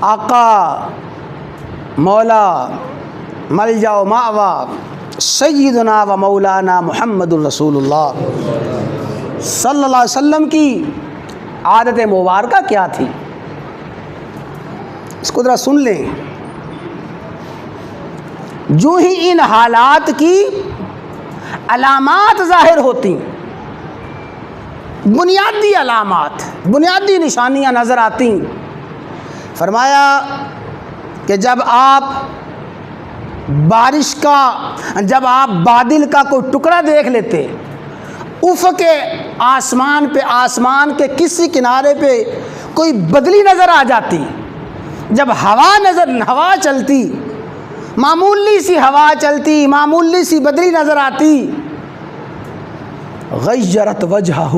آقا مولا ملجا و مأوا سیدنا و مولانا محمد الرسول اللہ صلی اللہ علیہ وسلم کی عادت مبارکہ کیا تھی، اس کو ذرا سن لیں۔ جو ہی ان حالات کی علامات ظاہر ہوتی، بنیادی علامات، بنیادی نشانیاں نظر آتی، فرمایا کہ جب آپ بارش کا، جب آپ بادل کا کوئی ٹکڑا دیکھ لیتے، افق آسمان پہ، آسمان کے کسی کنارے پہ کوئی بدلی نظر آ جاتی، جب ہوا چلتی، معمولی سی ہوا چلتی، معمولی سی بدلی نظر آتی، غیرت وجہہ،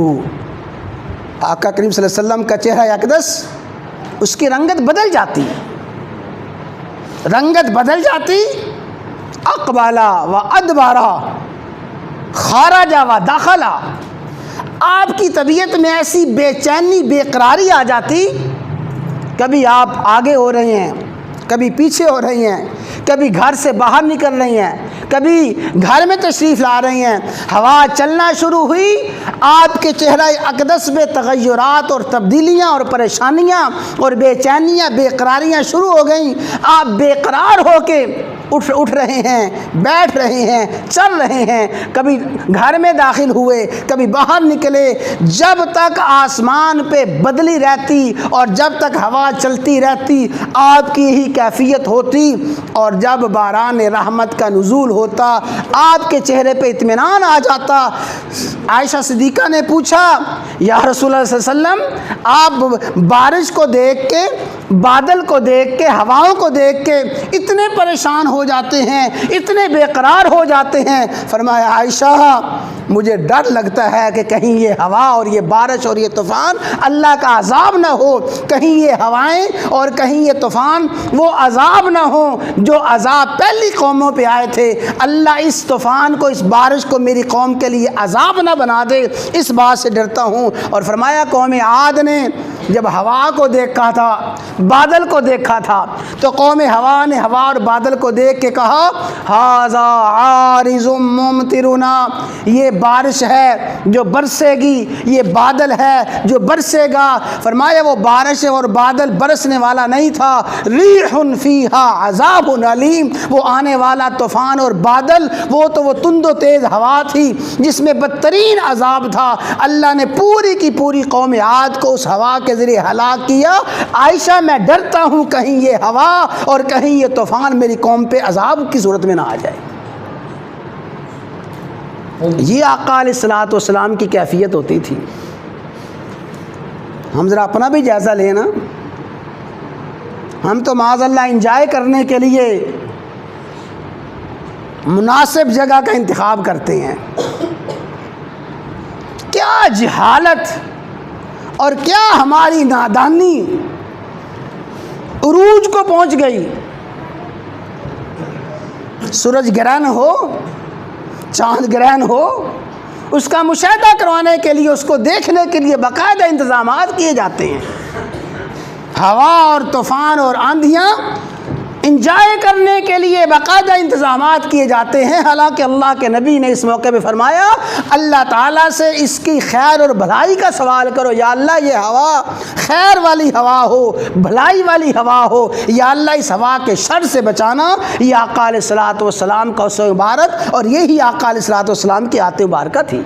آقا کریم صلی اللہ علیہ وسلم کا چہرہ اقدس، اس کی رنگت بدل جاتی، رنگت بدل جاتی، اقبالا و ادبارا، خارجا و داخلا، آپ کی طبیعت میں ایسی بے چینی، بے قراری آ جاتی، کبھی آپ آگے ہو رہے ہیں، کبھی پیچھے ہو رہی ہیں، کبھی گھر سے باہر نکل رہی ہیں، کبھی گھر میں تشریف لا رہی ہیں، ہوا چلنا شروع ہوئی، آپ کے چہرہ اقدس میں تغیرات اور تبدیلیاں اور پریشانیاں اور بے چینیاں، بے قراریاں شروع ہو گئیں، آپ بے قرار ہو کے اٹھ رہے ہیں، بیٹھ رہے ہیں، چل رہے ہیں، کبھی گھر میں داخل ہوئے، کبھی باہر نکلے، جب تک آسمان پہ بدلی رہتی اور جب تک ہوا چلتی رہتی آپ کی ہی کیفیت ہوتی، اور جب باران رحمت کا نزول ہوتا آپ کے چہرے پہ اطمینان آ جاتا۔ عائشہ صدیقہ نے پوچھا یا رسول اللہ صلی اللہ علیہ وسلم، آپ بارش کو دیکھ کے، بادل کو دیکھ کے، ہواؤں کو دیکھ کے اتنے پریشان ہو جاتے ہیں، اتنے بے قرار ہو جاتے ہیں؟ فرمایا عائشہ مجھے ڈر لگتا ہے کہ کہیں یہ ہوا اور یہ بارش اور یہ طوفان اللہ کا عذاب نہ ہو، کہیں یہ ہوائیں اور کہیں یہ طوفان وہ عذاب نہ ہوں جو عذاب پہلی قوموں پہ آئے تھے، اللہ اس طوفان کو، اس بارش کو میری قوم کے لیے عذاب نہ بنا دے، اس بات سے ڈرتا ہوں۔ اور فرمایا قوم عاد نے جب ہوا کو دیکھا تھا، بادل کو دیکھا تھا، تو قوم ہوا نے ہوا اور بادل کو دیکھ کے کہا ھذا عارض ممطرنا، یہ بارش ہے جو برسے گی، یہ بادل ہے جو برسے گا۔ فرمایا وہ بارش اور بادل برسنے والا نہیں تھا، ریح فیہا عذاب علیم، وہ آنے والا طوفان اور بادل وہ تند و تیز ہوا تھی جس میں بدترین عذاب تھا۔ اللہ نے پوری کی پوری قوم عاد کو اس ہوا کے ذریعے ہلاک کیا۔ عائشہ میں ڈرتا ہوں کہیں یہ ہوا اور کہیں یہ طوفان میری قوم پہ عذاب کی صورت میں نہ آ جائے۔ یہ آقا علیہ الصلوۃ والسلام کی کیفیت ہوتی تھی۔ ہم ذرا اپنا بھی جائزہ لیں نا، ہم تو معاذ اللہ انجوائے کرنے کے لیے مناسب جگہ کا انتخاب کرتے ہیں، کیا جہالت اور کیا ہماری نادانی عروج کو پہنچ گئی۔ سورج گرہن ہو، چاند گرہن ہو، اس کا مشاہدہ کروانے کے لیے، اس کو دیکھنے کے لیے باقاعدہ انتظامات کیے جاتے ہیں۔ ہوا اور طوفان اور آندھیاں انجوائے کرنے کے لیے باقاعدہ انتظامات کیے جاتے ہیں، حالانکہ اللہ کے نبی نے اس موقع پہ فرمایا اللہ تعالیٰ سے اس کی خیر اور بھلائی کا سوال کرو، یا اللہ یہ ہوا خیر والی ہوا ہو، بھلائی والی ہوا ہو، یا اللہ اس ہوا کے شر سے بچانا۔ یہ آقا علیہ الصلوۃ والسلام کا اسوہ مبارک اور یہی آقا علیہ الصلوۃ والسلام کی آیت مبارکہ تھی۔